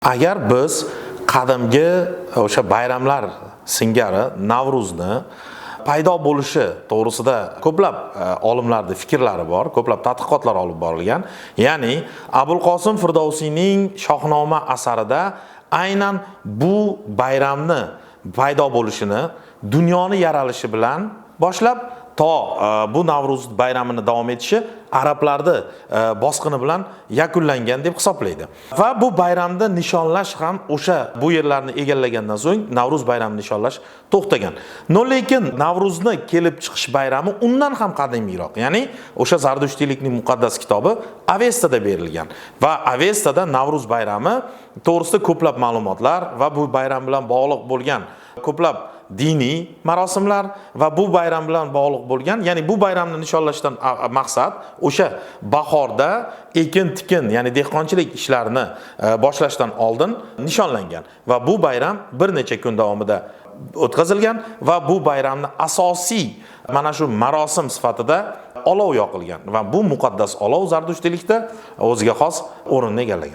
Agar biz qadimgi o'sha bayramlar singari Navro'zni paydo bo'lishi to'g'risida ko'plab olimlarning fikrlari bor, ko'plab tadqiqotlar olib borilgan. Ya'ni Abul Qosim Firdavsiyning Shohnoma asarida aynan bu bayramni paydo bo'lishini dunyoni yaralishi bilan boshlab to bu Navro'z bayramini davom etishi arablarni bosqini bilan yakunlangan deb hisoblaydi. Va bu bayramni nishonlash ham o'sha bu yerlarni egallagandan so'ng Navro'z bayramini nishonlash to'xtagan. Lekin Navro'zni kelib chiqish bayrami undan ham qadimiyroq. Ya'ni o'sha Zardushtiylikning muqaddas kitobi Avestada berilgan va Avestada Navro'z bayrami to'g'risida ko'plab ma'lumotlar va bu bayram bilan bog'liq bo'lgan ko'plab diniy marosimlar va bu bayram bilan bog'liq bo'lgan, ya'ni bu bayramni nishonlashdan maqsad o'sha bahorda ekin-tikin, ya'ni dehqonchilik ishlarini boshlashdan oldin nishonlangan va bu bayram bir necha kun davomida o'tkazilgan va bu bayramni asosiy mana shu marosim sifatida olov yoqilgan va bu muqaddas olov Zardushtiylikda o'ziga xos o'rinni egallagan.